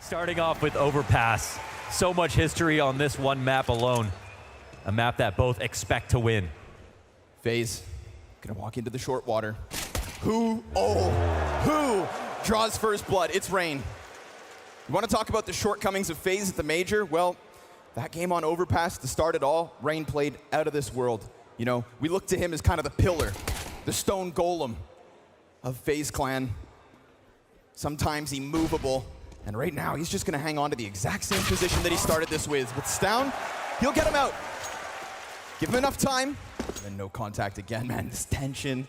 Starting off with Overpass. So much history on this one map alone. A map that both expect to win. Faze gonna walk into the short water. Who draws first blood? It's Rain. You want to talk about the shortcomings of Faze at the Major? Well, that game on Overpass to start it all, Rain played out of this world. You know, we look to him as kind of the pillar, the stone golem of Faze Clan. Sometimes immovable, and right now he's just gonna hang on to the exact same position that he started this with. With Stown, he'll get him out. Give him enough time, and no contact again, man, this tension.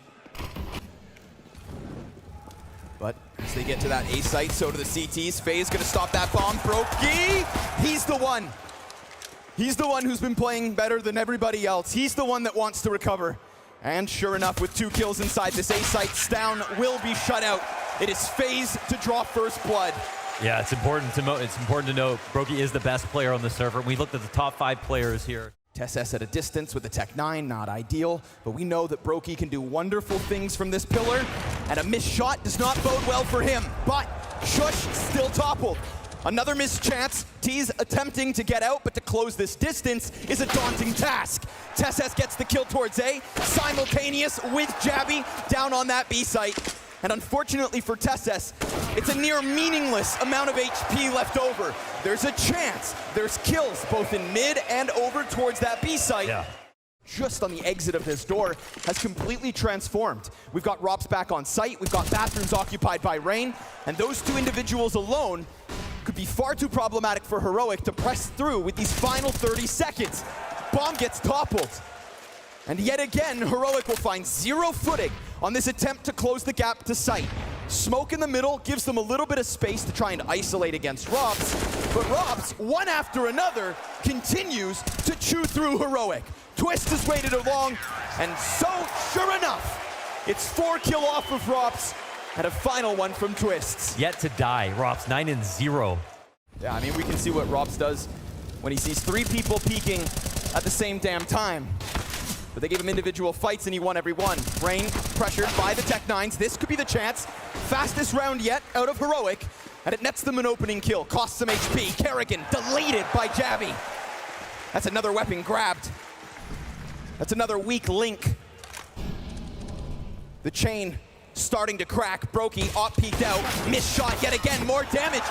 But as they get to that A site, so do the CTs. Faze gonna stop that bomb. Brokey, he's the one. He's the one who's been playing better than everybody else. He's the one that wants to recover. And sure enough, with 2 kills inside this A site, Stown will be shut out. It is Faze to draw first blood. Yeah, it's important to note Brokey is the best player on the server. We looked at the top 5 players here. TSS at a distance with the Tech 9, not ideal, but we know that Brokey can do wonderful things from this pillar, and a missed shot does not bode well for him. But Shush still toppled. Another missed chance. T's attempting to get out, but to close this distance is a daunting task. TSS gets the kill towards A, simultaneous with Jabby down on that B site. And unfortunately for TSS, it's a near meaningless amount of HP left over. There's a chance, there's kills both in mid and over towards that B site. Yeah. Just on the exit of this door has completely transformed. We've got Rops back on site, we've got bathrooms occupied by Rain, and those 2 individuals alone could be far too problematic for Heroic to press through with these final 30 seconds. Bomb gets toppled. And yet again, Heroic will find 0 footing on this attempt to close the gap to site. Smoke in the middle gives them a little bit of space to try and isolate against Robs, but Robs, one after another, continues to chew through Heroic. Twist has waited along, and so, sure enough, it's 4 kill off of Robs, and a final one from Twists. Yet to die, Robs 9-0. Yeah, I mean, we can see what Robs does when he sees 3 people peeking at the same damn time. But they gave him individual fights and he won every one. Rain pressured by the Tech 9s. This could be the chance. Fastest round yet out of Heroic, and it nets them an opening kill. Costs some HP. Kerrigan deleted by Jabby. That's another weapon grabbed. That's another weak link. The chain starting to crack. Brokey op-peeked out. Missed shot yet again. More damage.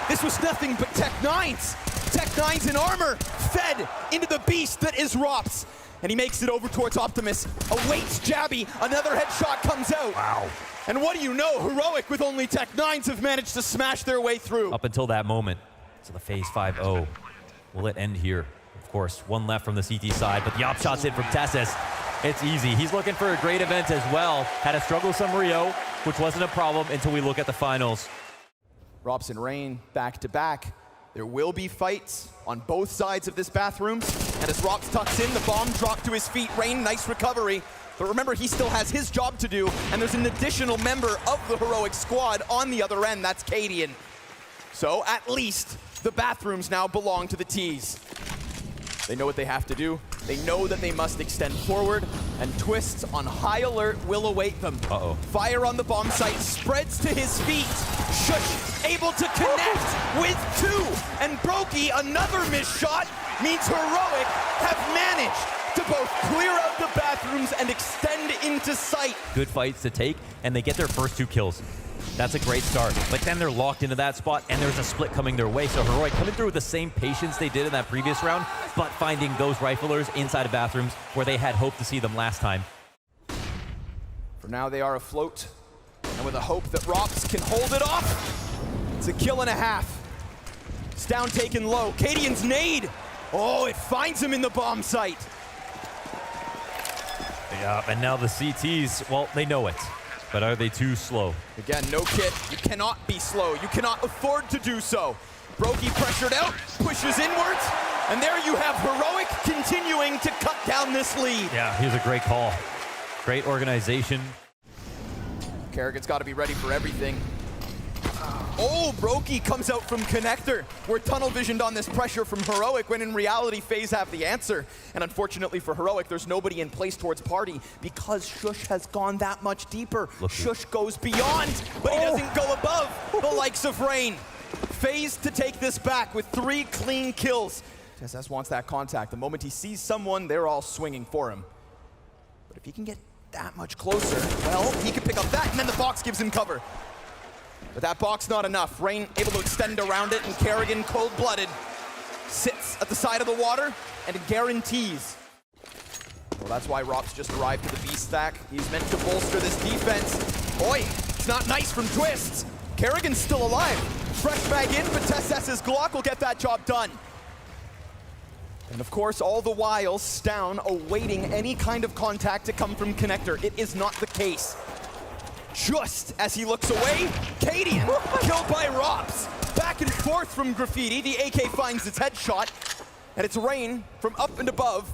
This was nothing but Tech 9s. Tech 9s in armor fed into the beast that is Rops. And he makes it over towards Optimus. Awaits Jabby. Another headshot comes out. Wow. And what do you know? Heroic with only Tech 9s have managed to smash their way through. Up until that moment. So the Faze 5-0. Will it end here? Of course, 1 left from the CT side, but the op shot's in from TSS. It's easy. He's looking for a great event as well. Had a strugglesome Rio, which wasn't a problem until we look at the finals. Robs and Rain back to back. There will be fights on both sides of this bathroom. And as Rops tucks in, the bomb dropped to his feet. Rain, nice recovery. But remember, he still has his job to do, and there's an additional member of the Heroic squad on the other end. That's Cadian. So at least the bathrooms now belong to the T's. They know what they have to do. They know that they must extend forward, and Twists on high alert will await them. Fire on the bomb site spreads to his feet. Shush able to connect with 2, and Brokey, another missed shot, means Heroic have managed to both clear out the bathrooms and extend into sight. Good fights to take, and they get their first 2 kills. That's a great start. But then they're locked into that spot, and there's a split coming their way. So Heroic coming through with the same patience they did in that previous round, but finding those riflers inside of bathrooms where they had hoped to see them last time. For now, they are afloat, and with a hope that Rops can hold it off, it's a kill and a half. Stown taken low. Cadian's nade. Oh, it finds him in the bomb site. Yeah, and now the CTs, well, they know it. But are they too slow? Again, no kit. You cannot be slow. You cannot afford to do so. Brokey pressured out, pushes inwards, and there you have Heroic continuing to cut down this lead. Yeah, here's a great call. Great organization. Kerrigan's got to be ready for everything. Oh, Brokey comes out from connector. We're tunnel visioned on this pressure from Heroic when in reality Faze have the answer. And unfortunately for Heroic, there's nobody in place towards party because Shush has gone that much deeper. Shush goes beyond, but he doesn't go above the likes of Rain. Faze to take this back with 3 clean kills. TSS wants that contact. The moment he sees someone, they're all swinging for him. But if he can get that much closer, well, he can pick up that, and then the box gives him cover. But that box not enough. Rain able to extend around it, and Kerrigan, cold-blooded, sits at the side of the water and guarantees. Well, that's why Rops just arrived to the B stack. He's meant to bolster this defense. Oi, it's not nice from Twists. Kerrigan's still alive. Fresh mag in, but TSS's Glock will get that job done. And of course, all the while, Stown awaiting any kind of contact to come from Connector. It is not the case. Just as he looks away, Cadian killed by Rops. Back and forth from Graffiti, the AK finds its headshot, and it's Rain from up and above.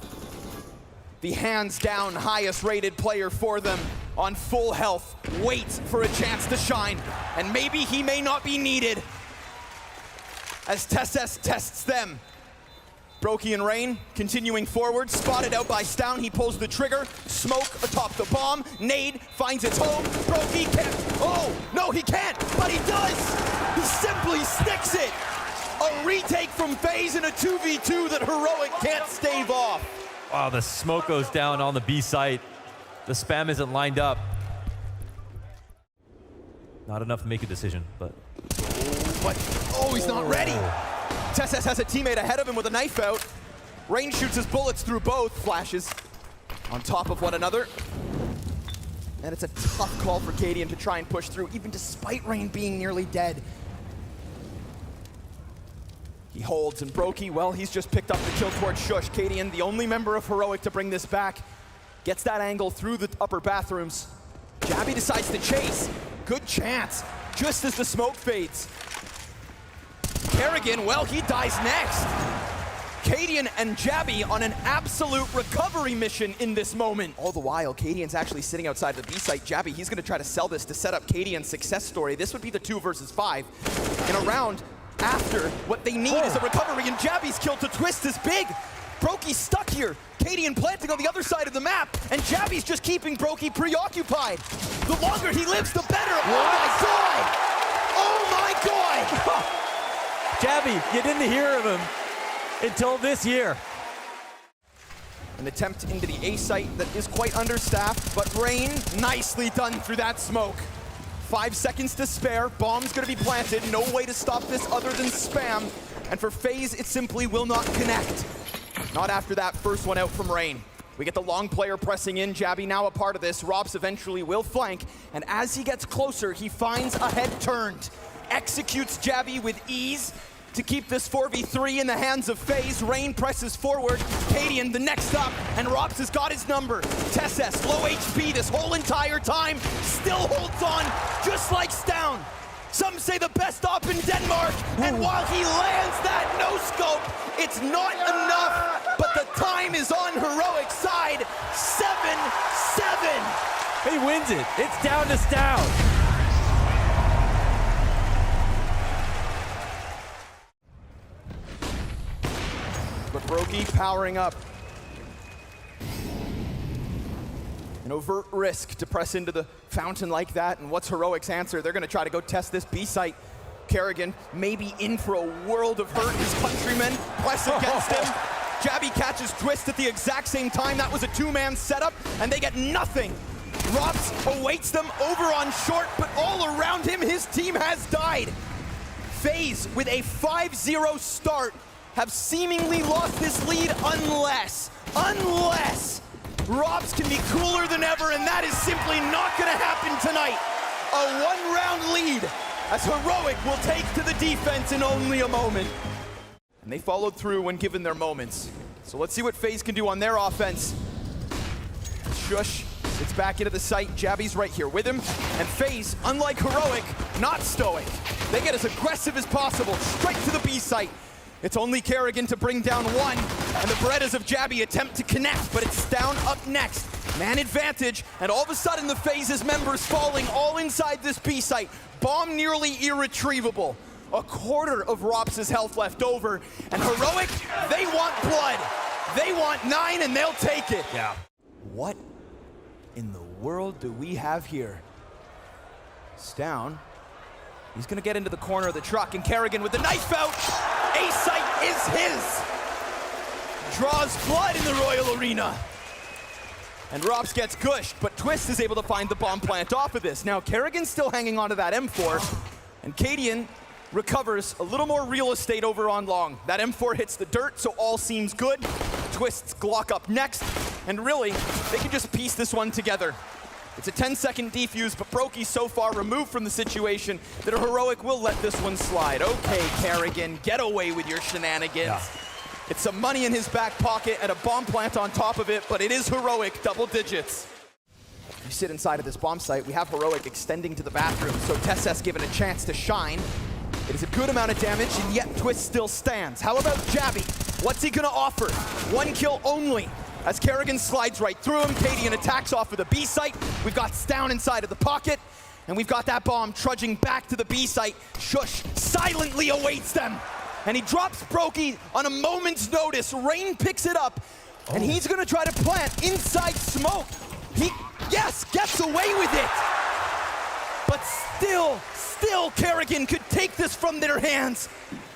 The hands down highest rated player for them on full health, waits for a chance to shine, and maybe he may not be needed as TSS tests them. Brokey and Rain continuing forward, spotted out by Stown. He pulls the trigger, smoke atop the bomb. Nade finds its home. Brokey can't. Oh, no, he can't, but he does. He simply sticks it. A retake from Faze in a 2v2 that Heroic can't stave off. Wow, the smoke goes down on the B site. The spam isn't lined up. Not enough to make a decision, but. Oh, he's not ready. TSS has a teammate ahead of him with a knife out. Rain shoots his bullets through both, flashes on top of one another. And it's a tough call for Cadian to try and push through, even despite Rain being nearly dead. He holds, and Brokey, well, he's just picked up the kill towards Shush. Cadian, the only member of Heroic to bring this back, gets that angle through the upper bathrooms. Jabby decides to chase. Good chance, just as the smoke fades. Kerrigan, well, he dies next. Cadian and Jabby on an absolute recovery mission in this moment. All the while, Cadian's actually sitting outside the B site. Jabby, he's gonna try to sell this to set up Cadian's success story. This would be the 2 versus 5 in a round after what they need is a recovery, and Jabby's kill to Twist is big. Brokey's stuck here. Cadian planting on the other side of the map, and Jabby's just keeping Brokey preoccupied. The longer he lives, the better. Oh my God! Oh my God! Jabby, you didn't hear of him until this year. An attempt into the A site that is quite understaffed, but Rain nicely done through that smoke. 5 seconds to spare, bomb's gonna be planted, no way to stop this other than spam. And for Faze, it simply will not connect. Not after that first one out from Rain. We get the long player pressing in, Jabby now a part of this. Robs eventually will flank, and as he gets closer, he finds a head turned. Executes Jabby with ease to keep this 4v3 in the hands of Faze. Rain presses forward, Cadian the next up, and Robs has got his number. TSS, low HP this whole entire time, still holds on, just like Stown. Some say the best op in Denmark, and while he lands that no-scope, it's not enough, but the time is on Heroic's side, 7-7. He wins it, it's down to Stown. But Brokey powering up. An overt risk to press into the fountain like that, and what's Heroic's answer? They're gonna try to go test this B site. Kerrigan maybe in for a world of hurt. His countrymen press against him. Jabby catches Twist at the exact same time. That was a 2-man setup, and they get nothing. Rops awaits them over on short, but all around him, his team has died. Faze with a 5-0 start have seemingly lost this lead unless Robs can be cooler than ever, and that is simply not gonna happen tonight. A 1-round lead as Heroic will take to the defense in only a moment. And they followed through when given their moments. So let's see what Faze can do on their offense. Shush sits back into the site. Jabby's right here with him. And Faze, unlike Heroic, not stoic. They get as aggressive as possible, straight to the B site. It's only Kerrigan to bring down one, and the Berettas of Jabby attempt to connect, but it's Stown up next. Man advantage, and all of a sudden the Faze's members falling all inside this B site. Bomb nearly irretrievable. A quarter of Rops' health left over, and Heroic, they want blood. They want 9, and they'll take it. Yeah. What in the world do we have here? Stown He's gonna get into the corner of the truck, and Kerrigan with the knife out. A site is his. Draws blood in the Royal Arena. And Robs gets gushed, but Twist is able to find the bomb plant off of this. Now Kerrigan's still hanging on to that M4, and Cadian recovers a little more real estate over on long. That M4 hits the dirt, so all seems good. Twist's Glock up next, and really, they can just piece this one together. It's a 10-second defuse, but Brokey so far removed from the situation that a Heroic will let this one slide. Okay, Kerrigan, get away with your shenanigans. Yeah. It's some money in his back pocket and a bomb plant on top of it, but it is Heroic, double digits. You sit inside of this bomb site, we have Heroic extending to the bathroom, so TeSeS given a chance to shine. It is a good amount of damage, and yet Twist still stands. How about Jabby? What's he gonna offer? One kill only. As Kerrigan slides right through him, Cadian attacks off of the B site. We've got Stown inside of the pocket, and we've got that bomb trudging back to the B site. Shush silently awaits them. And he drops Brokey on a moment's notice. Rain picks it up, and he's gonna try to plant inside smoke. He, yes, gets away with it. But still Kerrigan could take this from their hands.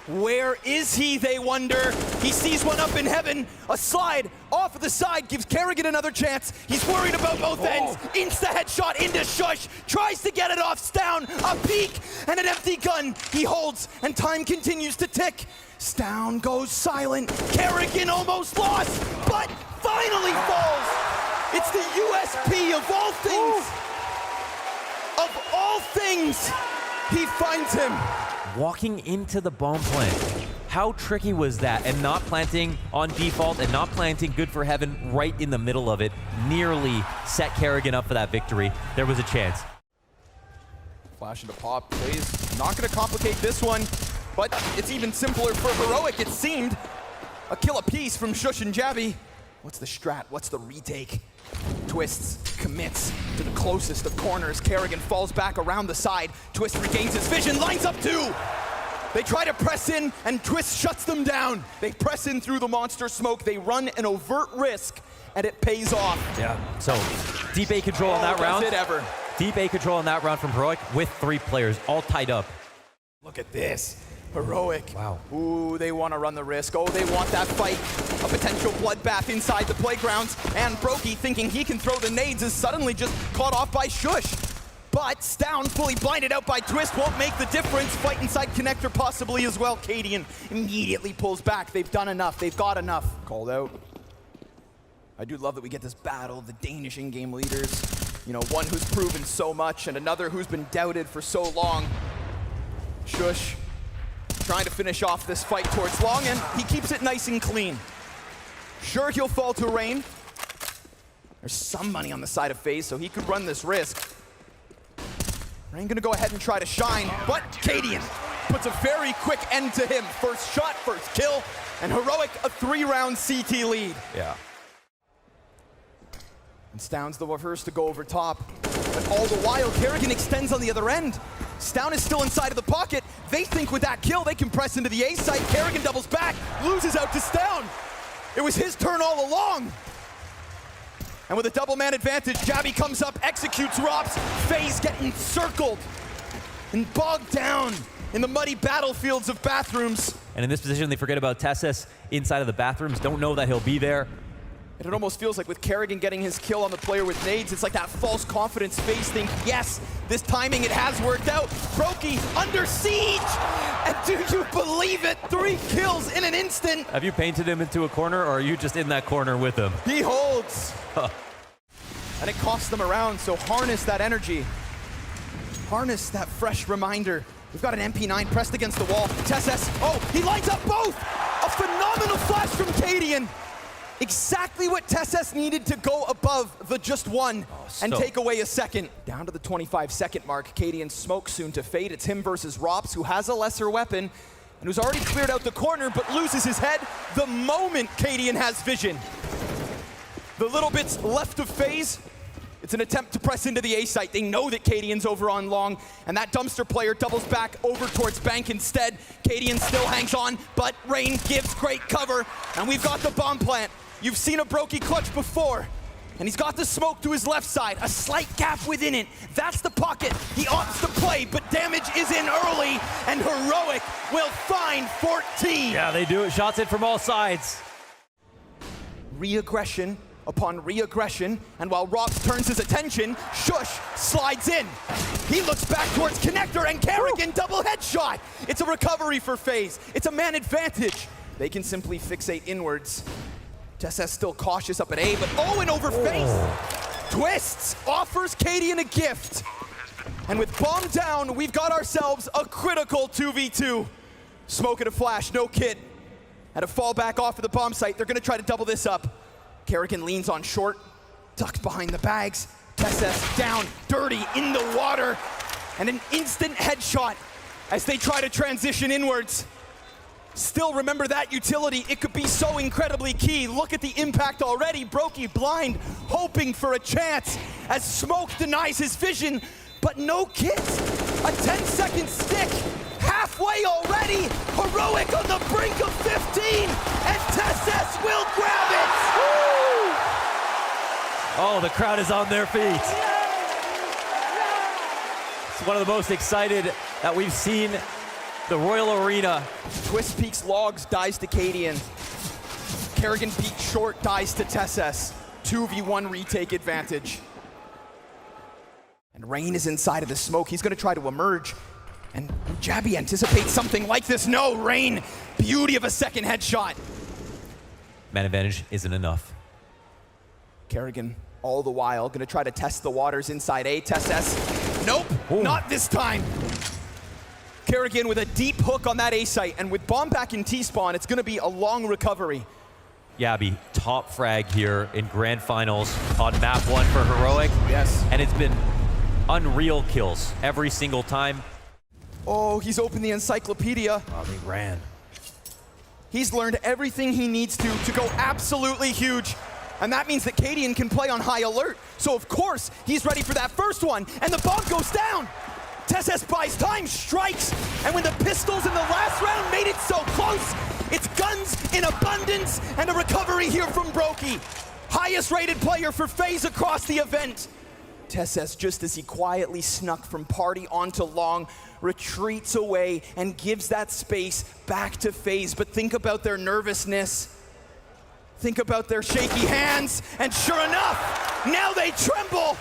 Where is he, they wonder? He sees one up in heaven. A slide off of the side gives Kerrigan another chance. He's worried about both ends. Insta headshot into Shush. Tries to get it off Stown. A peek and an empty gun. He holds and time continues to tick. Stown goes silent. Kerrigan almost lost, but finally falls. It's the USP of all things. Of all things, he finds him. Walking into the bomb plant. How tricky was that? And not planting on default and not planting good for heaven right in the middle of it nearly set Kerrigan up for that victory. There was a chance. Flash into pop, Faze not gonna complicate this one, but it's even simpler for Heroic, it seemed. A kill apiece from Shush and Jabby. What's the strat? What's the retake? Twists, commits to the closest of corners. Kerrigan falls back around the side. Twist regains his vision, lines up two. They try to press in, and Twist shuts them down. They press in through the monster smoke. They run an overt risk, and it pays off. Yeah, so deep A control on that round. Does it ever. Deep A control on that round from Heroic with 3 players all tied up. Look at this. Heroic. Wow. Ooh, they want to run the risk. Oh, they want that fight. A potential bloodbath inside the playgrounds. And Brokey, thinking he can throw the nades, is suddenly just caught off by Shush. But Stown, fully blinded out by Twist, won't make the difference. Fight inside connector possibly as well. Cadian immediately pulls back. They've done enough. They've got enough. Called out. I do love that we get this battle of the Danish in-game leaders. You know, one who's proven so much and another who's been doubted for so long. Shush trying to finish off this fight towards long, and he keeps it nice and clean. Sure, he'll fall to Rain. There's some money on the side of Faze, so he could run this risk. Rain gonna go ahead and try to shine, but Cadian puts a very quick end to him. First shot, first kill, and Heroic a 3-round CT lead. Yeah. And Stown's the first to go over top. But all the while, Kerrigan extends on the other end. Stown is still inside of the pocket. They think with that kill, they can press into the A site. Kerrigan doubles back, loses out to Stown. It was his turn all along. And with a double man advantage, Jabby comes up, executes Robs. Faze getting circled and bogged down in the muddy battlefields of bathrooms. And in this position, they forget about TeSeS inside of the bathrooms, don't know that he'll be there. And it almost feels like with Kerrigan getting his kill on the player with nades, it's like that false confidence Faze think, yes, this timing, it has worked out. Brokey under siege, and do you believe it? 3 kills in an instant. Have you painted him into a corner, or are you just in that corner with him? He holds. And it costs them a round, so harness that energy. Harness that fresh reminder. We've got an MP9 pressed against the wall. TeSeS, oh, he lines up both! A phenomenal flash from Cadian. Exactly what TeSeS needed to go above the just one and take away a second. Down to the 25-second mark. Cadian smoke soon to fade. It's him versus Robs, who has a lesser weapon and who's already cleared out the corner but loses his head the moment Cadian has vision. The little bits left of Faze, it's an attempt to press into the A site. They know that Cadian's over on long, and that dumpster player doubles back over towards Bank instead. Cadian still hangs on, but Rain gives great cover, and we've got the bomb plant. You've seen a Brokey clutch before. And he's got the smoke to his left side, a slight gap within it. That's the pocket he opts to play, but damage is in early, and Heroic will find 14. Yeah, they do it. Shots in from all sides. Re-aggression upon re-aggression, and while Rops turns his attention, Shush slides in. He looks back towards Connector, and Kerrigan double headshot. It's a recovery for FaZe. It's a man advantage. They can simply fixate inwards. TeSS still cautious up at A, but Owen over FaZe. Twists, offers Cadian a gift. And with bomb down, we've got ourselves a critical 2v2. Smoke at a flash, no kit. Had a fall back off of the bomb site. They're gonna try to double this up. Kerrigan leans on short, ducks behind the bags. TeSS down, dirty, in the water. And an instant headshot as they try to transition inwards. Still remember that utility, it could be so incredibly key. Look at the impact already. Brokey blind, hoping for a chance as Smoke denies his vision, but no kits. A 10-second stick, halfway already. Heroic on the brink of 15, and TeSS will grab it. Woo! Oh, the crowd is on their feet. It's one of the most excited that we've seen the Royal Arena. Twist Peaks logs, dies to Cadian. Kerrigan beat short, dies to TeSS. 2v1 retake advantage. And Rain is inside of the smoke. He's gonna try to emerge. And Jabby anticipates something like this. No, Rain, beauty of a second headshot. Man advantage isn't enough. Kerrigan, all the while, gonna try to test the waters inside A. TeSS, nope, not this time. Kerrigan with a deep hook on that A site, and with bomb back in T-spawn, it's gonna be a long recovery. Yabby, top frag here in grand finals on map 1 for Heroic. Yes. And it's been unreal kills every single time. Oh, he's opened the encyclopedia. Oh, they ran. He's learned everything he needs to go absolutely huge. And that means that Cadian can play on high alert. So of course, he's ready for that first one, and the bomb goes down. TeSS buys time, strikes, and when the pistols in the last round made it so close, it's guns in abundance and a recovery here from Brokey. Highest rated player for FaZe across the event. TeSS, just as he quietly snuck from party onto long, retreats away and gives that space back to FaZe. But think about their nervousness. Think about their shaky hands, and sure enough, now they tremble.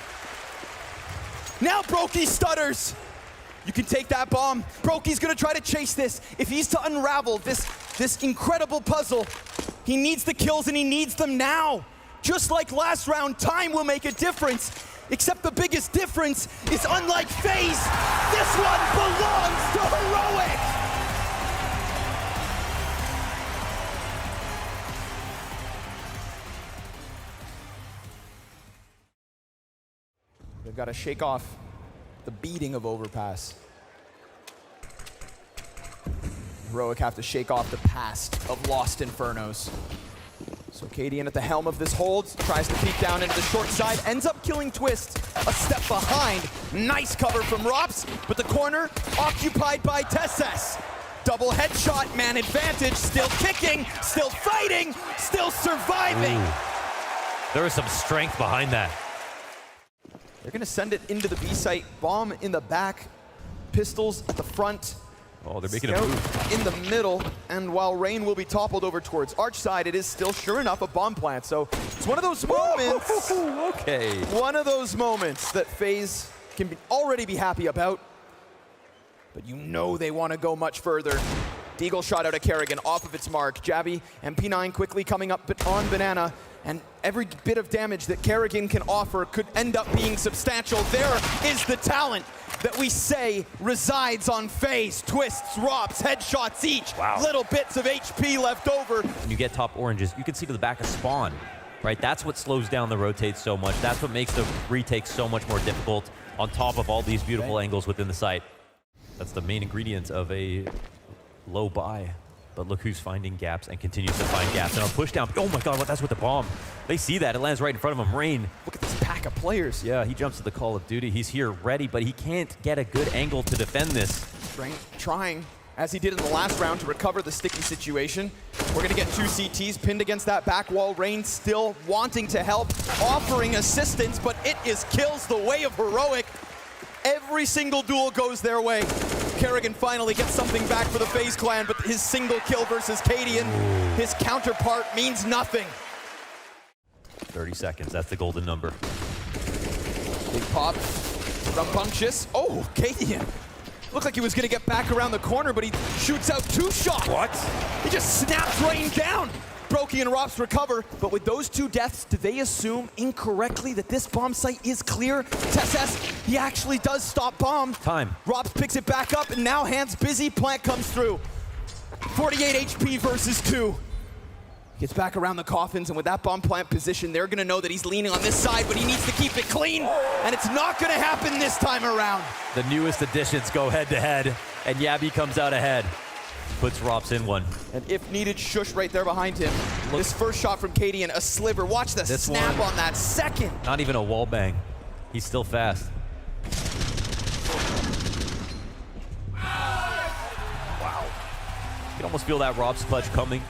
Now Brokey stutters. You can take that bomb. Brokey's gonna try to chase this. If he's to unravel this incredible puzzle, he needs the kills and he needs them now. Just like last round, time will make a difference. Except the biggest difference is, unlike FaZe, this one belongs to Heroic. They've got to shake off the beating of Overpass. Heroic have to shake off the past of Lost Infernos. So Cadian at the helm of this hold, tries to peek down into the short side, ends up killing Twist a step behind. Nice cover from Rops, but the corner occupied by TeSS. Double headshot, man advantage, still kicking, still fighting, still surviving. Ooh. There is some strength behind that. They're gonna send it into the B site, bomb in the back, pistols at the front. Oh, they're making Scout a move. in the middle, and while Rain will be toppled over towards Arch side, it is still, sure enough, a bomb plant. So it's one of those moments. Okay. One of those moments that FaZe can already be happy about, but you know they want to go much further. Deagle shot out at Kerrigan off of its mark. Jabby and P9 quickly coming up on Banana, and every bit of damage that Kerrigan can offer could end up being substantial. There is the talent that we say resides on FaZe. Twists, Rops, headshots each. Wow. Little bits of HP left over. When you get top oranges, you can see to the back of spawn, right? That's what slows down the rotates so much. That's what makes the retake so much more difficult on top of all these beautiful angles within the site. That's the main ingredient of a low buy. But look who's finding gaps and continues to find gaps. And a push down. Oh my God, that's with the bomb. They see that. It lands right in front of him. Rain. Look at this pack of players. Yeah, he jumps to the Call of Duty. He's here ready, but he can't get a good angle to defend this. Rain trying. as he did in the last round to recover the sticky situation. We're gonna get 2 CTs pinned against that back wall. Rain still wanting to help, offering assistance, but it is kills the way of Heroic. Every single duel goes their way. Kerrigan finally gets something back for the FaZe Clan, but his single kill versus Cadian, his counterpart means nothing. 30 seconds, that's the golden number. Big pop, rambunctious. Oh, Cadian. Looked like he was gonna get back around the corner, but he shoots out 2 shots. What? He just snaps Rain down. Brokey and Rops recover, but with those 2 deaths, do they assume incorrectly that this bomb site is clear? TeSS, he actually does stop bomb. Time. Rops picks it back up, and now hands busy, plant comes through. 48 HP versus 2. Gets back around the coffins, and with that bomb plant position, they're gonna know that he's leaning on this side, but he needs to keep it clean, and it's not gonna happen this time around. The newest additions go head-to-head, and Yabi comes out ahead. Puts Rops in one. And if needed, Shush right there behind him. This first shot from Cadian, a sliver. Watch the snap on that second. Not even a wall bang. He's still fast. Wow. You can almost feel that Rops clutch coming.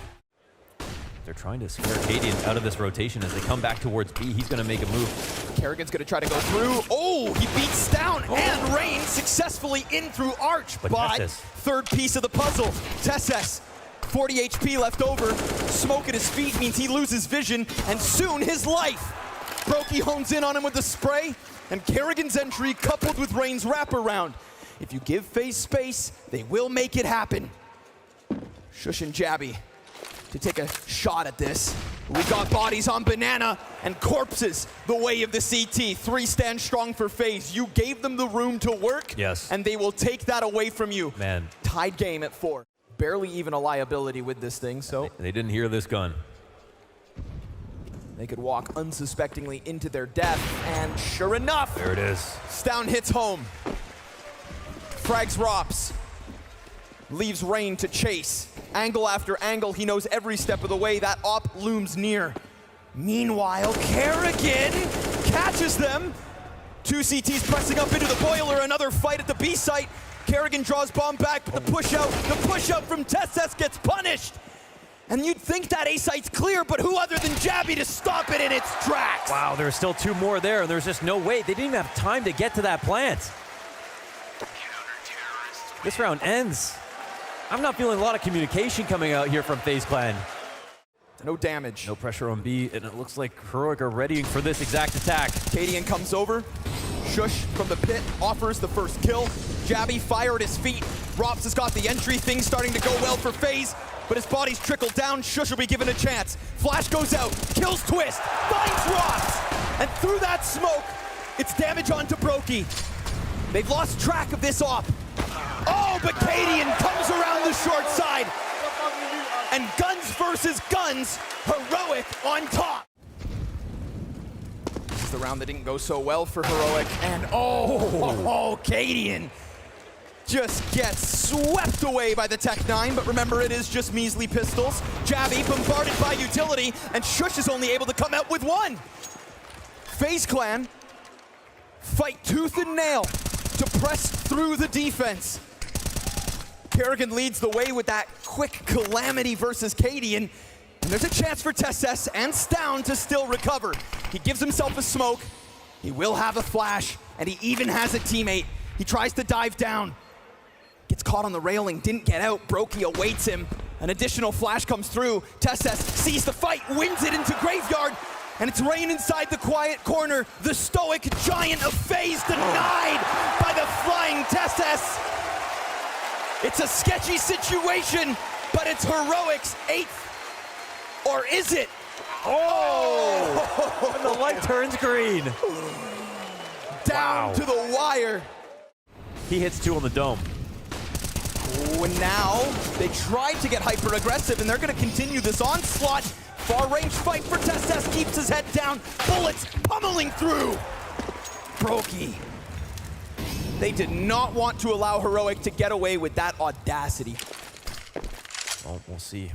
They're trying to scare Cadian out of this rotation as they come back towards B. He's gonna make a move. Kerrigan's gonna try to go through. Oh, he beats down and Rain successfully in through Arch. But third piece of the puzzle, TeSS, 40 HP left over. Smoke at his feet means he loses vision and soon his life. Brokey hones in on him with the spray and Kerrigan's entry coupled with Rain's wraparound. If you give FaZe space, they will make it happen. Shush and Jabby to take a shot at this. We got bodies on Banana and corpses the way of the CT. 3 stand strong for FaZe. You gave them the room to work, yes, and they will take that away from you. Man. Tied game at 4. Barely even a liability with this thing, so. They didn't hear this gun. They could walk unsuspectingly into their death, and sure enough. There it is. Stown hits home. Frags Rops. Leaves Rain to chase. Angle after angle, he knows every step of the way. That op looms near. Meanwhile, Kerrigan catches them. 2 CTs pressing up into the boiler, another fight at the B site. Kerrigan draws bomb back, but the push out from TeSS gets punished. And you'd think that A site's clear, but who other than Jabby to stop it in its tracks? Wow, there's still 2 more there, and there's just no way. They didn't even have time to get to that plant. This round ends. I'm not feeling a lot of communication coming out here from FaZe Clan. No damage. No pressure on B, and it looks like Heroic are readying for this exact attack. Cadian comes over. Shush from the pit offers the first kill. Jabby fire at his feet. Rops has got the entry. Things starting to go well for FaZe, but his body's trickled down. Shush will be given a chance. Flash goes out, kills Twist, finds Rops, and through that smoke, it's damage onto Brokey. They've lost track of this op. Oh, but Cadian comes around the short side. And guns versus guns, Heroic on top. This is the round that didn't go so well for Heroic. And oh, Cadian just gets swept away by the Tech-9, but remember, it is just measly pistols. Jabby bombarded by utility, and Shush is only able to come out with 1. FaZe Clan fight tooth and nail to press through the defense. Kerrigan leads the way with that quick calamity versus Cadian. And there's a chance for TeSS and Stown to still recover. He gives himself a smoke. He will have a flash, and he even has a teammate. He tries to dive down. Gets caught on the railing, didn't get out. Brokey awaits him. An additional flash comes through. TeSS sees the fight, wins it into Graveyard, and it's Rain inside the quiet corner. The stoic giant of FaZe denied by the flying TeSS. It's a sketchy situation, but it's Heroic's 8th. Or is it? Oh! And the light turns green. Down to the wire. He hits 2 on the dome. Oh, and now they tried to get hyper-aggressive, and they're going to continue this onslaught. Far-range fight for TeSS, keeps his head down. Bullets pummeling through. Brokey. They did not want to allow Heroic to get away with that audacity. Well, we'll see.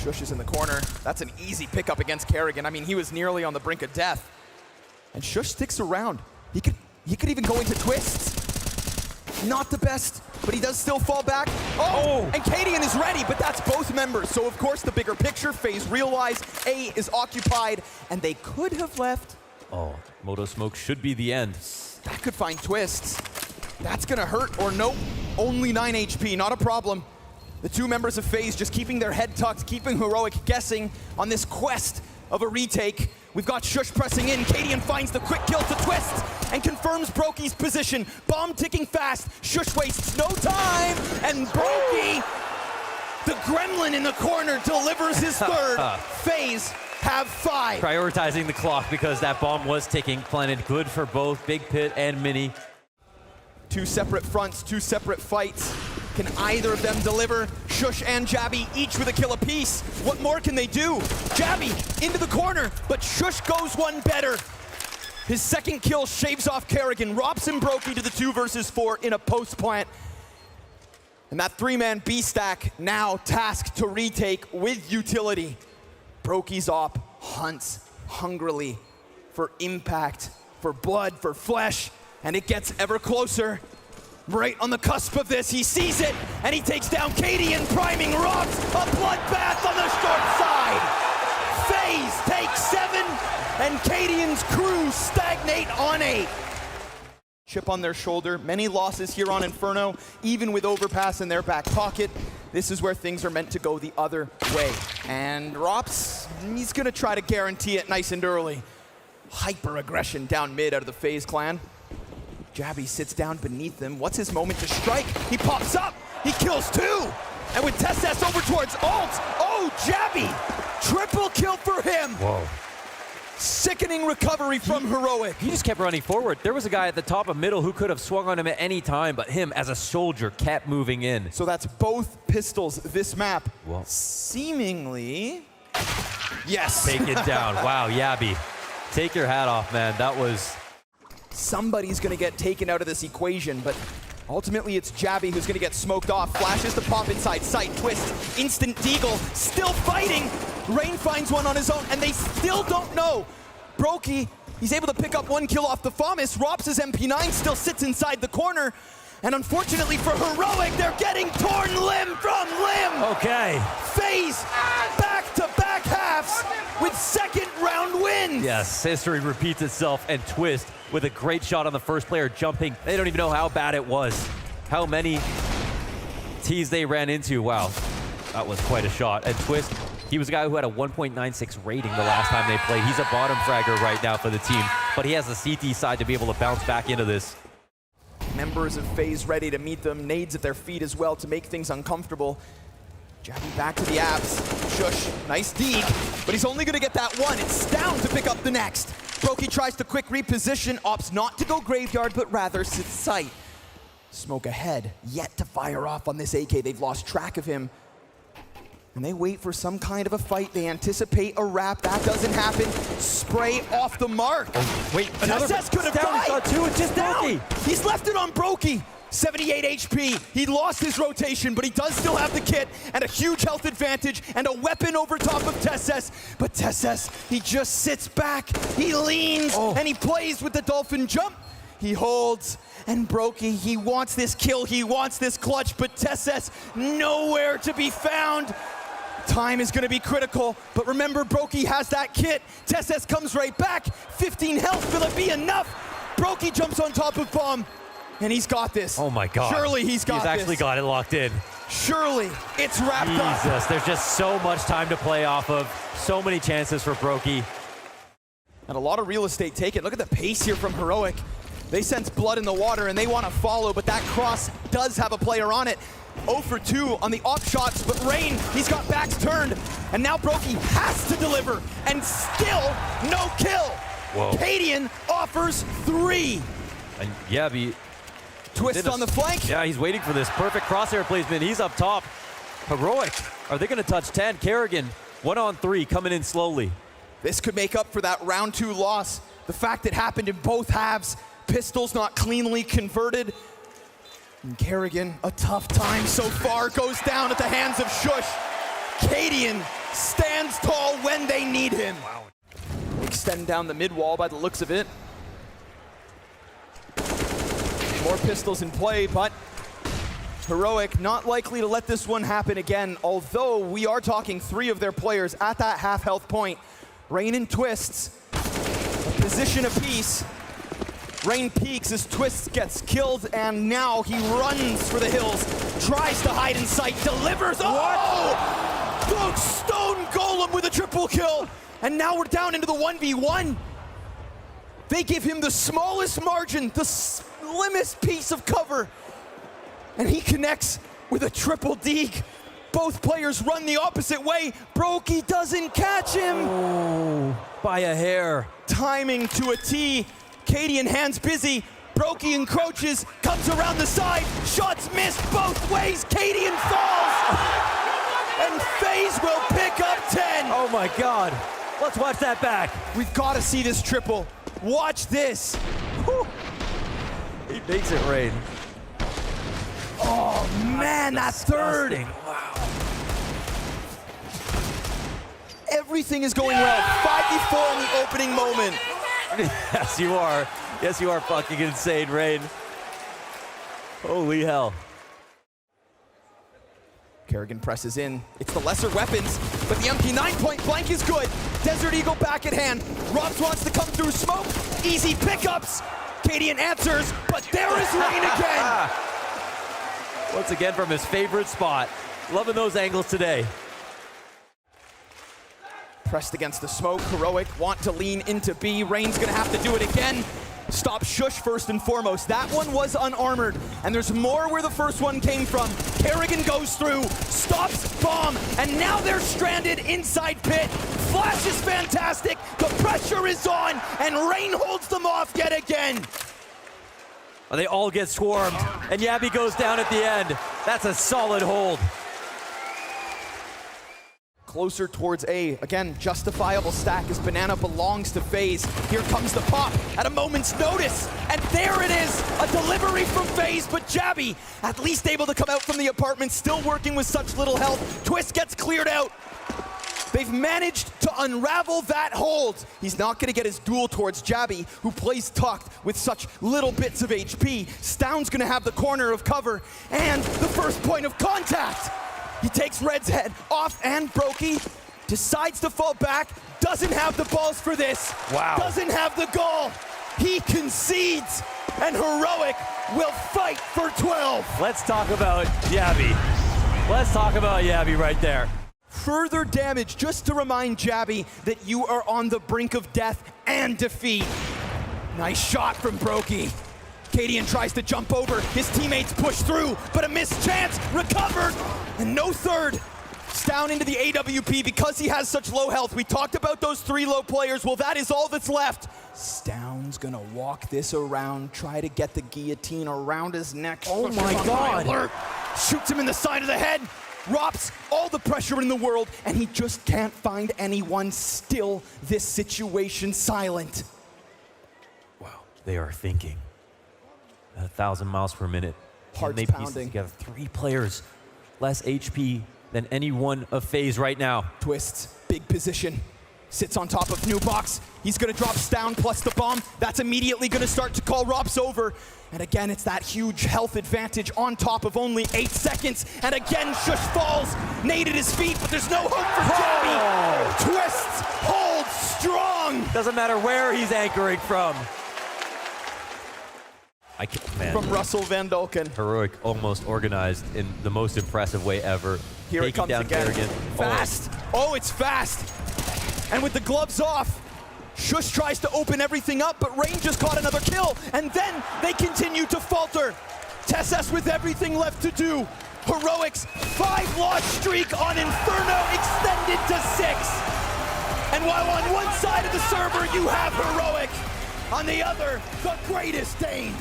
Shush is in the corner. That's an easy pickup against Kerrigan. I mean, he was nearly on the brink of death. And Shush sticks around. He could even go into twists. Not the best but he does still fall back. Oh! And Cadian is ready, but that's both members. So of course the bigger picture, FaZe realize A is occupied, and they could have left. Oh, Moto Smoke should be the end. That could find twists. That's gonna hurt, or nope. Only 9 HP, not a problem. The two members of FaZe just keeping their head tucked, keeping Heroic guessing on this quest of a retake. We've got Shush pressing in. Cadian finds the quick kill to Twist and confirms Brokey's position. Bomb ticking fast. Shush wastes no time. And Brokey, the gremlin in the corner, delivers his third. FaZe have 5. Prioritizing the clock because that bomb was ticking. Planted good for both Big Pit and Mini. 2 separate fronts, 2 separate fights. Can either of them deliver? Shush and Jabby, each with a kill apiece. What more can they do? Jabby into the corner, but Shush goes one better. His second kill shaves off Kerrigan, Robs and Brokey to the 2 versus 4 in a post plant. And that 3-man B stack now tasked to retake with utility. Brokey's op hunts hungrily for impact, for blood, for flesh, and it gets ever closer. Right on the cusp of this, he sees it, and he takes down Cadian, priming Robs, a bloodbath on the short side. FaZe takes 7, and Cadian's crew stagnate on 8. Chip on their shoulder, many losses here on Inferno, even with Overpass in their back pocket. This is where things are meant to go the other way. And Robs, he's gonna try to guarantee it nice and early. Hyper-aggression down mid out of the FaZe Clan. Jabby sits down beneath him. What's his moment to strike? He pops up. He kills 2. And with Tess over towards ult. Oh, Jabby. Triple kill for him. Whoa. Sickening recovery from Heroic. He just kept running forward. There was a guy at the top of middle who could have swung on him at any time, but him, as a soldier, kept moving in. So that's both pistols this map. Whoa. Seemingly. Yes. Take it down. Wow, Yabby. Take your hat off, man. That was... Somebody's gonna get taken out of this equation, but ultimately it's Jabby who's gonna get smoked off. Flashes to pop inside sight, Twist, instant deagle, still fighting. Rain finds one on his own, and they still don't know. Brokey, he's able to pick up 1 kill off the FAMAS. Robs' MP9 still sits inside the corner. And unfortunately for Heroic, they're getting torn limb from limb. Okay. FaZe back-to-back halves with second round wins. Yes, history repeats itself, and Twist with a great shot on the first player jumping. They don't even know how bad it was. How many T's they ran into. Wow, that was quite a shot. And Twist, he was a guy who had a 1.96 rating the last time they played. He's a bottom fragger right now for the team, but he has the CT side to be able to bounce back into this. Members of FaZe ready to meet them, nades at their feet as well to make things uncomfortable. Jabby back to the abs. Shush, nice dig, but he's only gonna get that one. It's down to pick up the next. Brokey tries to quick reposition, opts not to go graveyard, but rather sit sight. Smoke ahead, yet to fire off on this AK. They've lost track of him. And they wait for some kind of a fight. They anticipate a wrap. That doesn't happen. Spray off the mark. Oh, wait, another Tess could have down. died. Two, it's just down. Brokey. He's left it on Brokey. 78 HP. He lost his rotation, but he does still have the kit and a huge health advantage and a weapon over top of Tess. But Tess, he just sits back. He leans and he plays with the dolphin jump. He holds, and Brokey, he wants this kill, he wants this clutch, but Tess nowhere to be found. Time is gonna be critical, but remember, Brokey has that kit. Tess comes right back. 15 health, will it be enough? Brokey jumps on top of Bomb, and he's got this. Oh my God. Surely he's got this. He's actually got it locked in. Surely it's wrapped up. Jesus, there's just so much time to play off of. So many chances for Brokey. And a lot of real estate taken. Look at the pace here from Heroic. They sense blood in the water and they want to follow, but that cross does have a player on it. 0 for 2 on the op shots, but Rain, he's got backs turned, and now Brokey has to deliver, and still no kill. Whoa. Cadian offers 3. And Yabby, Twist on the flank. Yeah, he's waiting for this perfect crosshair placement. He's up top. Heroic, are they going to touch 10? Kerrigan, 1-on-3, coming in slowly. This could make up for that round 2 loss. The fact it happened in both halves. Pistols not cleanly converted. And Kerrigan, a tough time so far, goes down at the hands of Shush. Cadian stands tall when they need him. Wow. Extend down the mid wall by the looks of it. More pistols in play, but Heroic not likely to let this one happen again, although we are talking 3 of their players at that half health point. Rain and Twists, a position apiece. Rain peeks as Twists gets killed, and now he runs for the hills, tries to hide in sight, delivers. Oh! The Stone Golem with a triple kill, and now we're down into the 1v1. They give him the smallest margin, the slimmest piece of cover, and he connects with a triple deke. Both players run the opposite way. Brokey doesn't catch him. Oh, by a hair. Timing to a T. Cadian hands busy. Brokey encroaches, comes around the side. Shots missed both ways. Cadian falls. And Faze will pick up 10. Oh my God. Let's watch that back. We've got to see this triple. Watch this. Whew. He makes it rain. Oh man, that third. Wow. Everything is going well. 5v4 in the opening moment. Yes, you are. Yes, you are fucking insane, Rain. Holy hell. Kerrigan presses in. It's the lesser weapons, but the MP9 point blank is good. Desert Eagle back at hand. Robs wants to come through smoke. Easy pickups. Cadian answers, but there is Rain again. Once again from his favorite spot. Loving those angles today. Pressed against the smoke. Heroic want to lean into B. Rain's gonna have to do it again. Stop Shush first and foremost. That one was unarmored, and there's more where the first one came from. Kerrigan goes through, stops Bomb, and now they're stranded inside pit. Flash is fantastic, the pressure is on, and Rain holds them off yet again. They all get swarmed, and Yabby goes down at the end. That's a solid hold. Closer towards A. Again, justifiable stack as Banana belongs to Faze. Here comes the pop at a moment's notice. And there it is, a delivery from Faze, but Jabby at least able to come out from the apartment, still working with such little health. Twist gets cleared out. They've managed to unravel that hold. He's not gonna get his duel towards Jabby, who plays tucked with such little bits of HP. Stound's gonna have the corner of cover and the first point of contact. He takes Red's head off, and Brokey decides to fall back, doesn't have the balls for this. Wow. Doesn't have the goal. He concedes, and Heroic will fight for 12. Let's talk about Yabby. Let's talk about Yabby right there. Further damage, just to remind Jabby that you are on the brink of death and defeat. Nice shot from Brokey. Cadian tries to jump over, his teammates push through, but a missed chance, recovered, and no third. Down into the AWP because he has such low health. We talked about those 3 low players, well that is all that's left. Stound's gonna walk this around, try to get the guillotine around his neck. Oh my God. Alert. Shoots him in the side of the head. Rops all the pressure in the world, and he just can't find anyone. Still, this situation silent. Wow, they are thinking. 1,000 miles per minute. Hearts They piece pounding. together 3 players, less HP than any one of Faze right now. Twists, big position. Sits on top of New Box. He's gonna drop Stound plus the bomb. That's immediately gonna start to call Rops over. And again, it's that huge health advantage on top of only 8 seconds. And again, Shush falls. Nade at his feet, but there's no hope for Jabby. Twists holds strong. Doesn't matter where he's anchoring from. Man. From Russell Van Dolken. Heroic almost organized in the most impressive way ever. Here it comes down again. Kerrigan. Fast. Oh, it's fast. And with the gloves off, Shush tries to open everything up, but Rain just caught another kill, and then they continue to falter. TSS with everything left to do. Heroic's 5-loss streak on Inferno extended to 6. And while on one side of the server you have Heroic, on the other, the greatest Dane.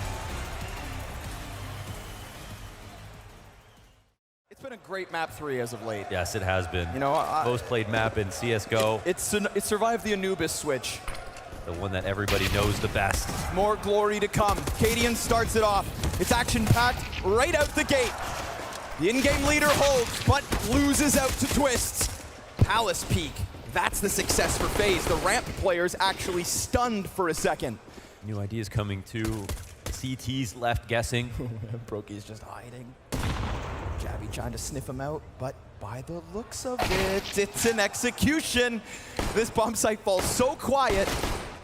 It's been a great map 3 as of late. Yes, it has been. You know, most played map in CSGO. It survived the Anubis switch. The one that everybody knows the best. More glory to come. Cadian starts it off. It's action-packed right out the gate. The in-game leader holds, but loses out to Twists. Palace peak. That's the success for Faze. The ramp players actually stunned for a second. New ideas coming too. CT's left guessing. Brokey's just hiding. Jabby trying to sniff him out, but by the looks of it, it's an execution. This bomb site falls so quiet.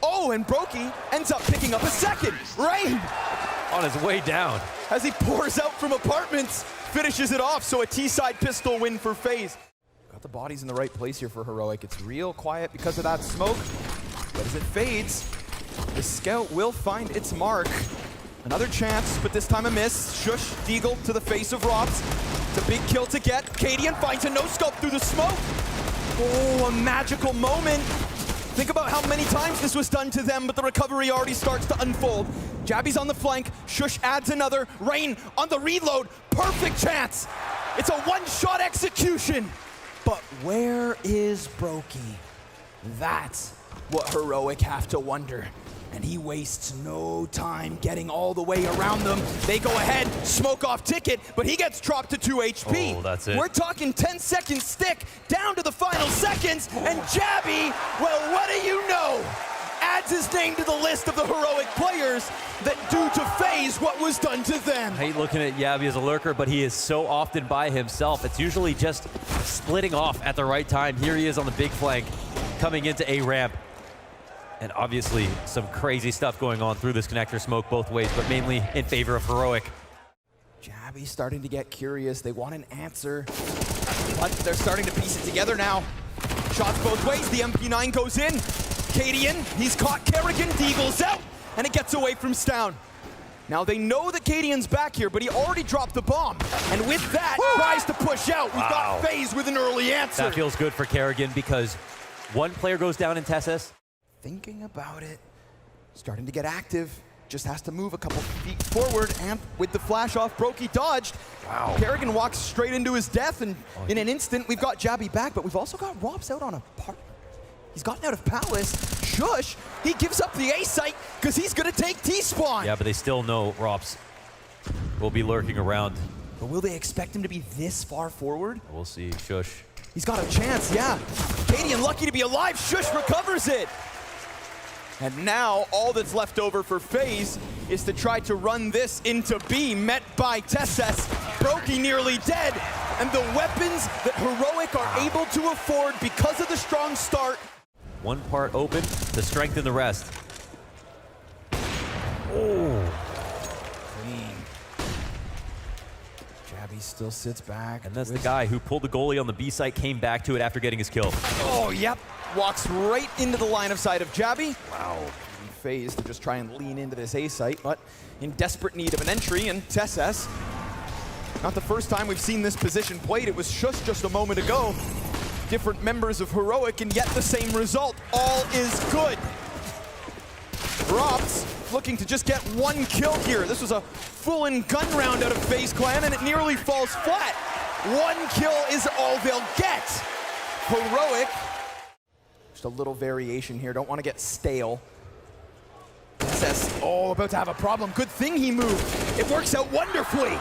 Oh, and Brokey ends up picking up a second. Rain! On his way down. As he pours out from apartments, finishes it off, so a T-side pistol win for FaZe. Got the bodies in the right place here for Heroic. It's real quiet because of that smoke, but as it fades, the scout will find its mark. Another chance, but this time a miss. Shush Deagle to the face of Robs. It's a big kill to get. Cadian finds a no-scope through the smoke. Oh, a magical moment. Think about how many times this was done to them, but the recovery already starts to unfold. Jabby's on the flank, Shush adds another, Rain on the reload, perfect chance. It's a one-shot execution. But where is Brokey? That's what Heroic have to wonder. And he wastes no time getting all the way around them. They go ahead, smoke off Ticket, but he gets dropped to 2 HP. Oh, that's it. We're talking 10-second stick down to the final seconds, and Jabby, well, what do you know? Adds his name to the list of the Heroic players that do to FaZe what was done to them. I hate looking at Jabby as a lurker, but he is so often by himself. It's usually just splitting off at the right time. Here he is on the big flank, coming into A ramp. And obviously, some crazy stuff going on through this connector smoke both ways, but mainly in favor of Heroic. Jabby's starting to get curious. They want an answer, but they're starting to piece it together now. Shots both ways. The MP9 goes in. Cadian, he's caught Kerrigan. Deagle's out, and it gets away from Stown. Now they know that Cadian's back here, but he already dropped the bomb. And with that, tries to push out. We've got FaZe with an early answer. That feels good for Kerrigan because one player goes down in Tessus. Thinking about it, starting to get active, just has to move a couple feet forward, and with the flash off, Brokey dodged. Wow. Kerrigan walks straight into his death, and in an instant, we've got Jabby back, but we've also got Robs out on a part. He's gotten out of Palace. Shush, he gives up the A site because he's gonna take T-spawn. Yeah, but they still know Robs will be lurking around. But will they expect him to be this far forward? We'll see. Shush. He's got a chance, yeah. Cadian lucky to be alive. Shush recovers it. And now all that's left over for FaZe is to try to run this into B, met by Tessus. Brokey nearly dead, and the weapons that Heroic are able to afford because of the strong start. One part open to strengthen the rest. Oh. Clean. Jabby still sits back. And that's the guy who pulled the goalie on the B site, came back to it after getting his kill. Oh, yep. Walks right into the line of sight of Jabby. Wow. FaZe to just try and lean into this A site, but in desperate need of an entry, and Tessus. Not the first time we've seen this position played. It was Shush just a moment ago. Different members of Heroic, and yet the same result. All is good. Robs looking to just get one kill here. This was a full-in gun round out of Faze Clan, and it nearly falls flat. One kill is all they'll get. Heroic, just a little variation here. Don't want to get stale. Tessus, about to have a problem. Good thing he moved. It works out wonderfully.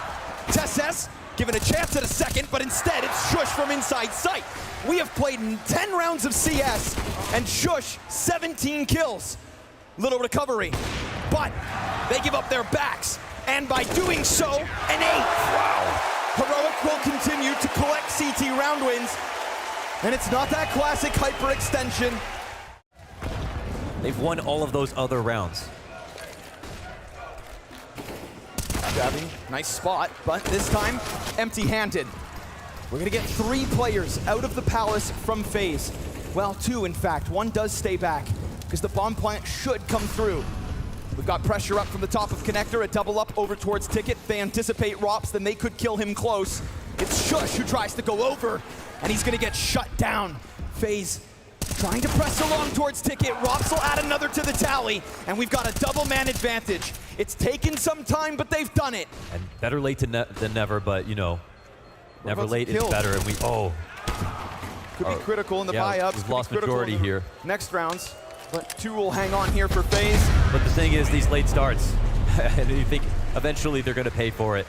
Tessus given a chance at a second, but instead it's Shush from inside sight. We have played 10 rounds of CS, and Shush 17 kills. Little recovery, but they give up their backs, and by doing so, an 8. Wow. Heroic will continue to collect CT round wins, and it's not that classic hyperextension. They've won all of those other rounds. Jabby, nice spot, but this time empty-handed. We're gonna get 3 players out of the Palace from FaZe. Well, 2 in fact. One does stay back because the bomb plant should come through. We've got pressure up from the top of Connector, a double up over towards Ticket. If they anticipate Rops, then they could kill him close. It's Shush who tries to go over, and he's gonna get shut down. FaZe trying to press along towards Ticket. Rops will add another to the tally, and we've got a double man advantage. It's taken some time, but they've done it. And better late than never, but you know, never late is better. And we, could be critical in the buy-ups. We've lost majority here. Next rounds, but 2 will hang on here for FaZe. But the thing is, these late starts, and you think eventually they're going to pay for it.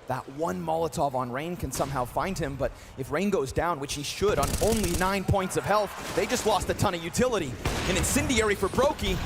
That one Molotov on Rain can somehow find him, but if Rain goes down, which he should, on only 9 points of health, they just lost a ton of utility. An incendiary for Brokey,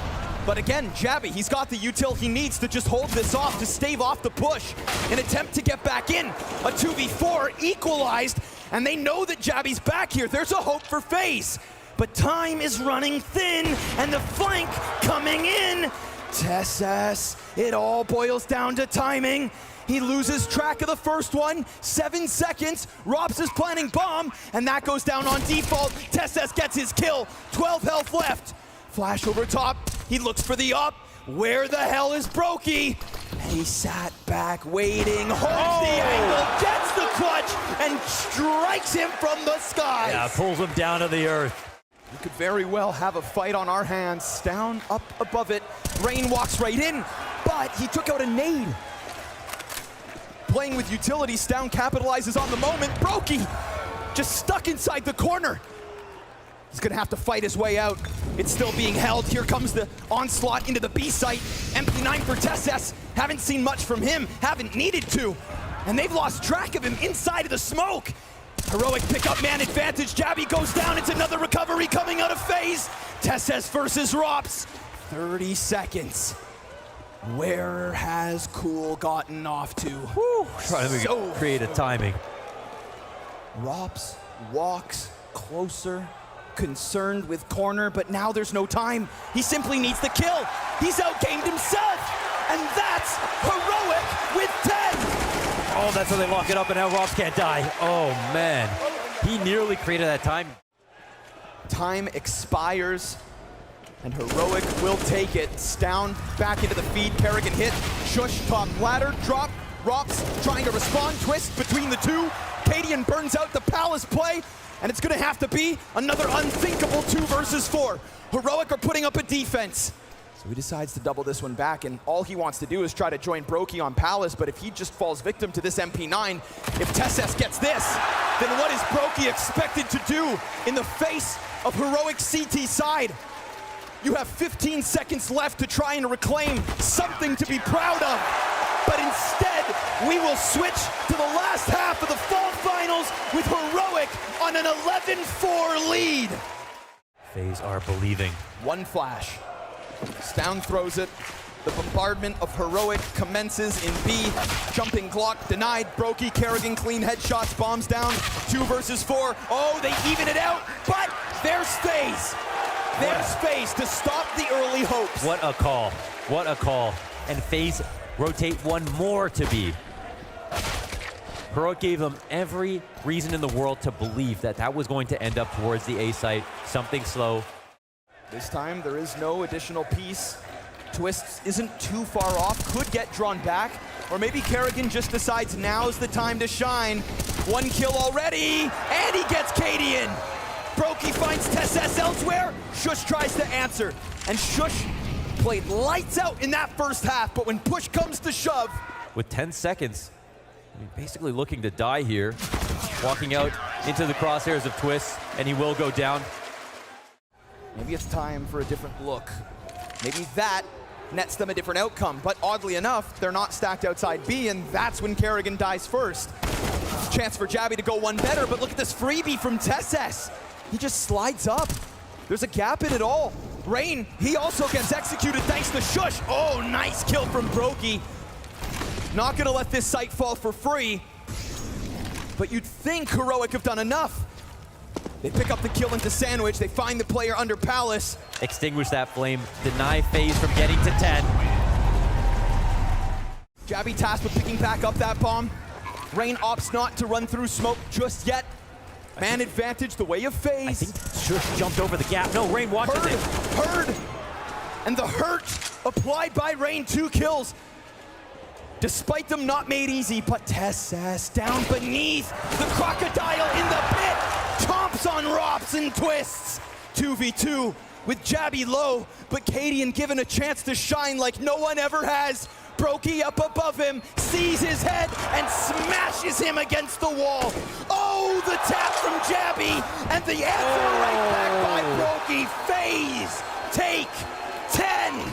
But again, Jabby, he's got the util he needs to just hold this off, to stave off the push. An attempt to get back in. A 2v4 equalized, and they know that Jabby's back here. There's a hope for FaZe. But time is running thin, and the flank coming in. TeSeS, it all boils down to timing. He loses track of the first one, 7 seconds. Rops is planning bomb, and that goes down on default. TeSeS gets his kill, 12 health left. Flash over top, he looks for the up. Where the hell is Brokey? And he sat back waiting, holds the angle, gets the clutch, and strikes him from the skies. Yeah, pulls him down to the earth. We could very well have a fight on our hands. Down, up above it. Rain walks right in, but he took out a nade. Playing with utility, Stown capitalizes on the moment. Brokey just stuck inside the corner. He's gonna have to fight his way out. It's still being held. Here comes the onslaught into the B site. MP9 for TeSeS. Haven't seen much from him, haven't needed to. And they've lost track of him inside of the smoke. Heroic pick up man advantage. Jabby goes down. It's another recovery coming out of FaZe. TeSeS versus Rops. 30 seconds. Where has Cool gotten off to? Woo, trying to create a timing. Rops walks closer, concerned with corner, but now there's no time. He simply needs the kill. He's outgamed himself, and that's Heroic with 10. Oh, that's how they lock it up, and now Rops can't die. Oh, man. He nearly created that time. Time expires, and Heroic will take it. Stown back into the feed. Kerrigan hit. Shush top ladder. Drop. Rops trying to respond. Twist between the two. Cadian burns out the Palace play, and it's going to have to be another unthinkable 2 versus 4. Heroic are putting up a defense. So he decides to double this one back, and all he wants to do is try to join Brokey on Palace, but if he just falls victim to this MP9, if TeSeS gets this, then what is Brokey expected to do in the face of Heroic CT side? You have 15 seconds left to try and reclaim something to be proud of, but instead, we will switch to the last half of the fall finals with Heroic on an 11-4 lead. FaZe are believing. One flash. Stown throws it. The bombardment of Heroic commences in B. Jumping Glock denied. Brokey, Kerrigan, clean headshots, bombs down. 2 versus 4. Oh, they even it out, but there's FaZe. There's FaZe to stop the early hopes. What a call. What a call. And FaZe rotate one more to B. Heroic gave them every reason in the world to believe that that was going to end up towards the A site. Something slow. This time, there is no additional piece. Twist isn't too far off, could get drawn back, or maybe Kerrigan just decides now's the time to shine. 1 kill already, and he gets Cadian. Brokey finds TeSeS elsewhere. Shush tries to answer, and Shush played lights out in that first half, but when push comes to shove. With 10 seconds, basically looking to die here. Walking out into the crosshairs of Twist, and he will go down. Maybe it's time for a different look. Maybe that nets them a different outcome, but oddly enough, they're not stacked outside B, and that's when Kerrigan dies first. Chance for Jabby to go one better, but look at this freebie from TeSeS. He just slides up. There's a gap in it all. Rain, he also gets executed thanks to Shush. Oh, nice kill from Brokey. Not gonna let this site fall for free, but you'd think Heroic have done enough. They pick up the kill into Sandwich. They find the player under Palace. Extinguish that flame. Deny FaZe from getting to 10. Jabby tasked with picking back up that bomb. Rain opts not to run through smoke just yet. Man advantage the way of FaZe. I think Shush jumped over the gap. No, Rain watches it. Heard. And the hurt applied by Rain. 2 kills. Despite them not made easy, but TeSeS down beneath. The crocodile in the pit. Chomps on Rops and Twists. 2v2 with Jabby low, but Cadian given a chance to shine like no one ever has. Brokey up above him, sees his head, and smashes him against the wall. Oh, the tap from Jabby, and the answer right back by Brokey. FaZe take 10.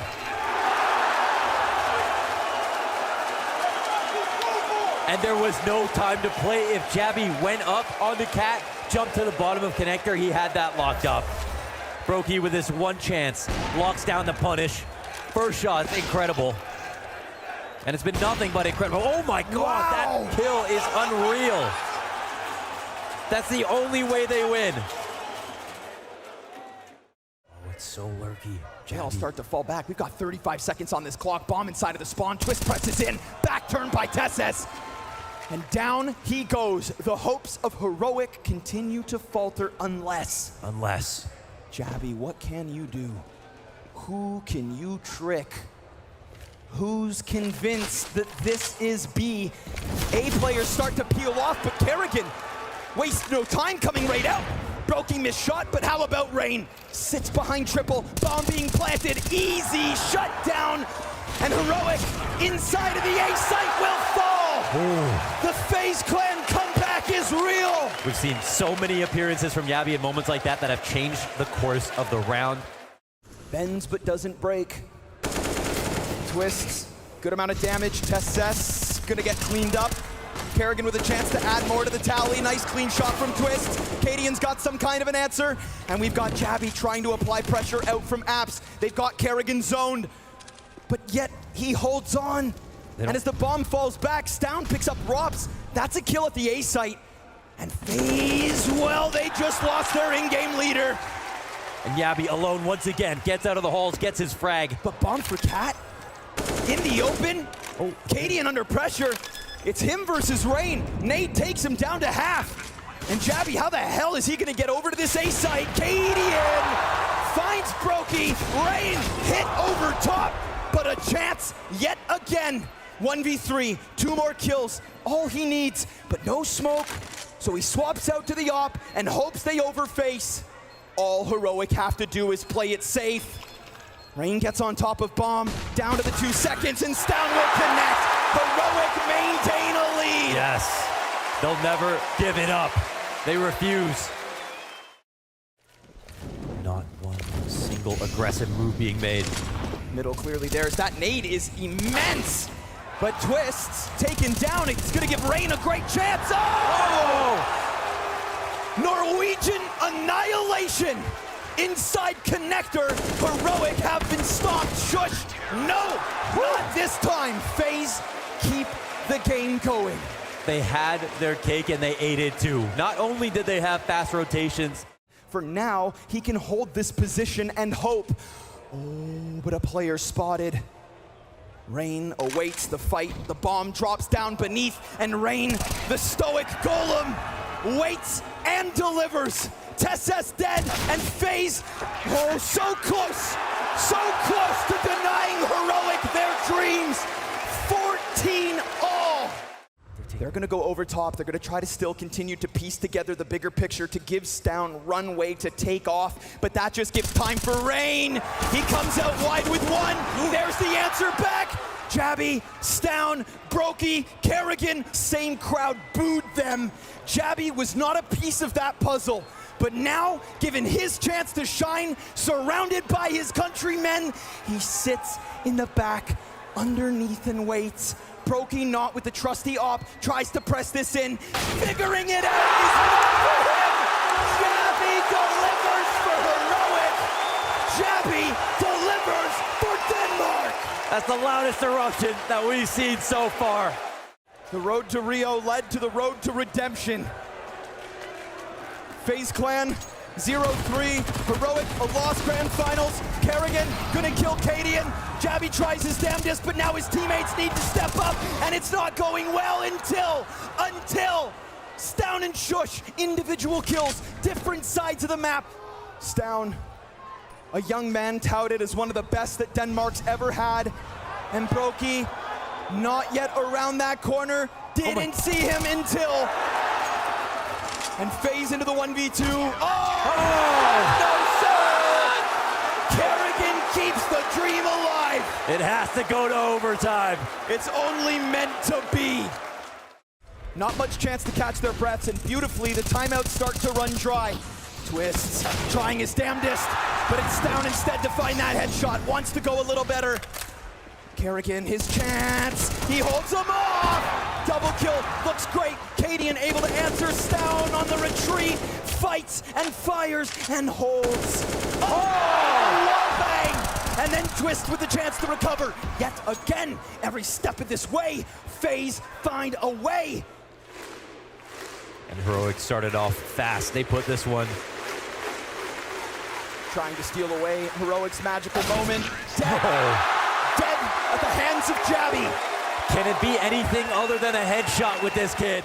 And there was no time to play. If Jabby went up on the cat, jumped to the bottom of connector, he had that locked up. Brokey with his one chance, locks down the punish. First shot, incredible. And it's been nothing but incredible. Oh my God, Wow. that kill is unreal. That's the only way they win. Oh, it's so lurky. They all start to fall back. We've got 35 seconds on this clock. Bomb inside of the spawn. Twist presses in. Back turn by Tesses. And down he goes. The hopes of Heroic continue to falter unless. Jabby, what can you do? Who can you trick? Who's convinced that this is B? A players start to peel off, but Kerrigan wastes no time coming right out. Brokey missed shot, but how about Rain? Sits behind triple, bomb being planted, easy shut down, and Heroic inside of the A site will fall. Ooh. The Faze Clan comeback is real. We've seen so many appearances from Yabi in moments like that that have changed the course of the round. Bends but doesn't break. Twists, good amount of damage. Tesses gonna get cleaned up. Kerrigan with a chance to add more to the tally. Nice clean shot from Twist. Cadian's got some kind of an answer. And we've got Jabby trying to apply pressure out from Apps. They've got Kerrigan zoned, but yet he holds on. And as the bomb falls back, Stown picks up Rops. That's a kill at the A site. And Faze, well, they just lost their in-game leader. And Yabi alone once again gets out of the halls, gets his frag. But bomb for Cat in the open. Oh, Cadian under pressure. It's him versus Rain. Nate takes him down to half. And Jabby, how the hell is he gonna get over to this A site? Cadian finds Brokey. Rain hit over top, but a chance yet again. 1v3, 2 more kills, all he needs, but no smoke. So he swaps out to the op and hopes they overface. All Heroic have to do is play it safe. Rain gets on top of bomb, down to the 2 seconds, and Stown will connect. Heroic maintain a lead. Yes, they'll never give it up. They refuse. Not one single aggressive move being made. Middle clearly theirs. That nade is immense. But Twist's taken down. It's gonna give Rain a great chance. Oh! Norwegian annihilation. Inside connector. Heroic have been stopped. Shushed. No, not this time. Faze keep the game going. They had their cake and they ate it too. Not only did they have fast rotations. For now, he can hold this position and hope. Oh, but a player spotted. Rain awaits the fight. The bomb drops down beneath, and Rain, the stoic golem, waits and delivers. Tesses dead, and Faze, oh, so close to denying Heroic their dreams. 14 all. They're gonna go over top. They're gonna try to still continue to piece together the bigger picture to give Stown runway to take off, but that just gives time for Rain. He comes out wide with one. There's the answer back. Jabby, Stown, Brokey, Kerrigan, same crowd booed them. Jabby was not a piece of that puzzle, but now, given his chance to shine, surrounded by his countrymen, he sits in the back, underneath and waits. Brokey, not with the trusty op, tries to press this in. Figuring it out is not for him. Jabby delivers for Heroic. Jabby delivers for Denmark. That's the loudest eruption that we've seen so far. The road to Rio led to the road to redemption. Faze Clan, 0-3, Heroic, a lost grand finals. Kerrigan gonna kill Cadian. Jabby tries his damnedest, but now his teammates need to step up, and it's not going well until Stown and Shush, individual kills, different sides of the map. Stown, a young man touted as one of the best that Denmark's ever had, and Brokey, not yet around that corner, didn't see him until, and Faze into the 1v2. No, sir! Kerrigan keeps the dream alive. It has to go to overtime. It's only meant to be. Not much chance to catch their breaths, and beautifully the timeouts start to run dry. Twists, trying his damnedest, but it's Stown instead to find that headshot. Wants to go a little better. Kerrigan, his chance. He holds him off. Double kill, looks great. Cadian able to answer. Stown on the retreat, fights and fires and holds. Oh, wallbang! and then Twist with the chance to recover. Yet again, every step of this way, FaZe find a way. And Heroic started off fast. They put this one. Trying to steal away Heroic's magical moment. Dead. Dead at the hands of Jabby. Can it be anything other than a headshot with this kid?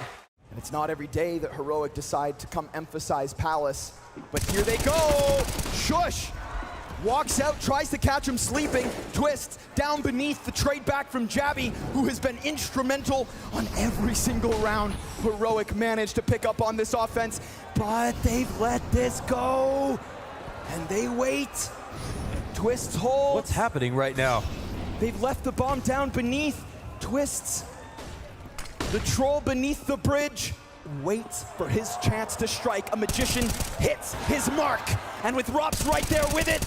And it's not every day that Heroic decide to come emphasize Palace. But here they go. Shush walks out, tries to catch him sleeping. Twist down beneath the trade back from Jabby, who has been instrumental on every single round. Heroic managed to pick up on this offense, but they've let this go. And they wait. Twist's hold. What's happening right now? They've left the bomb down beneath. Twists the troll beneath the bridge, waits for his chance to strike. A magician hits his mark, and with Rops right there with it,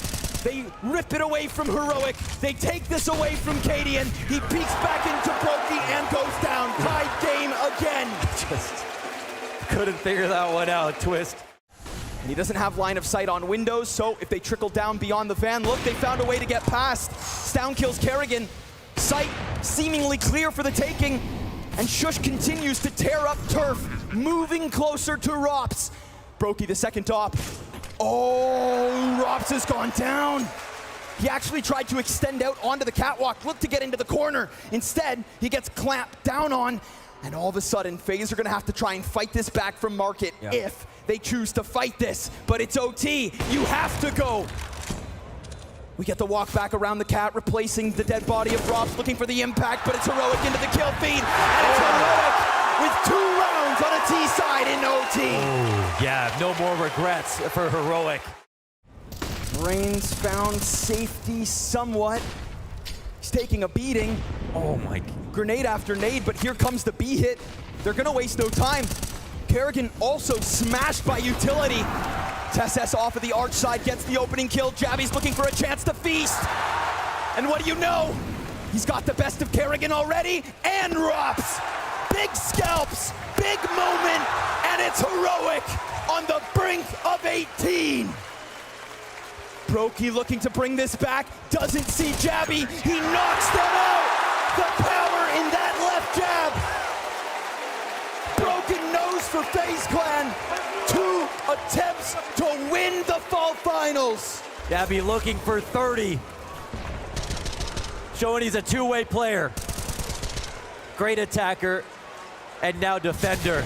they rip it away from Heroic. They take this away from Cadian. He peeks back into Brokey and goes down. Tied game again. Just couldn't figure that one out, Twist. And he doesn't have line of sight on windows, so if they trickle down beyond the van, look, they found a way to get past. Stown kills Kerrigan. Sight seemingly clear for the taking, and Shush continues to tear up turf, moving closer to Rops. Brokey, the second op. Oh, Rops has gone down. He actually tried to extend out onto the catwalk, looked to get into the corner. Instead, he gets clamped down on, and all of a sudden, FaZe are gonna have to try and fight this back from Market if they choose to fight this. But it's OT, you have to go. We get the walk back around the cat, replacing the dead body of Rops, looking for the impact, but it's Heroic into the kill feed, and it's Heroic with 2 rounds on a T side in OT. Ooh, yeah, no more regrets for Heroic. Reigns found safety somewhat. He's taking a beating. Oh my. Grenade after nade, but here comes the B hit. They're gonna waste no time. Kerrigan also smashed by utility. TSS off of the arch side gets the opening kill. Jabby's looking for a chance to feast. And what do you know? He's got the best of Kerrigan already, and Rops. Big scalps, big moment, and it's Heroic on the brink of 18. Brokey looking to bring this back, doesn't see Jabby. He knocks them out. The power in that left jab. Broken nose for Faze Clan. 2 attempts to win the fall finals. Jabby looking for 30. Showing he's a two-way player. Great attacker, and now defender.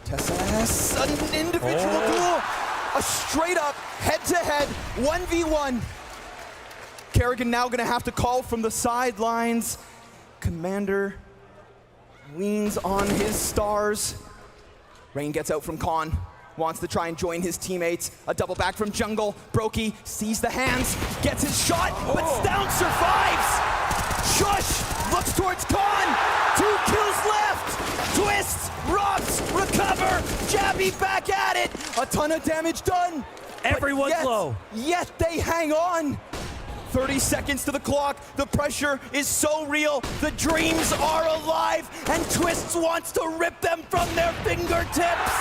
TSS, an individual duel. A straight up head-to-head 1v1. Kerrigan now gonna have to call from the sidelines. Commander leans on his stars. Rain gets out from Khan, wants to try and join his teammates. A double back from Jungle. Brokey sees the hands, gets his shot, but Stown survives. Shush looks towards Khan. 2 kills left. Twist, Rops, recover. Jabby back at it. A ton of damage done. Everyone's low. Yet they hang on. 30 seconds to the clock. The pressure is so real. The dreams are alive, and Twist wants to rip them from their fingertips.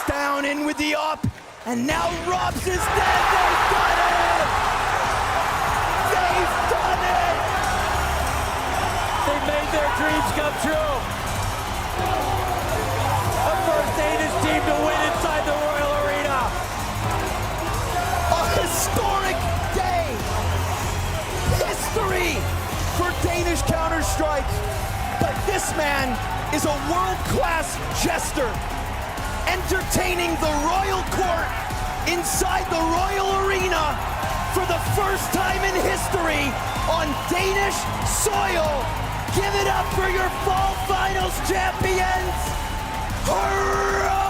Stown in with the op, and now Rops is dead. They've done it! They've done it! They made their dreams come true. The first Danish team to win inside the Royal Arena. A historic day. History for Danish Counter-Strike. But this man is a world-class jester, entertaining the royal court inside the Royal Arena for the first time in history on Danish soil. Give it up for your fall finals champions, Heroic!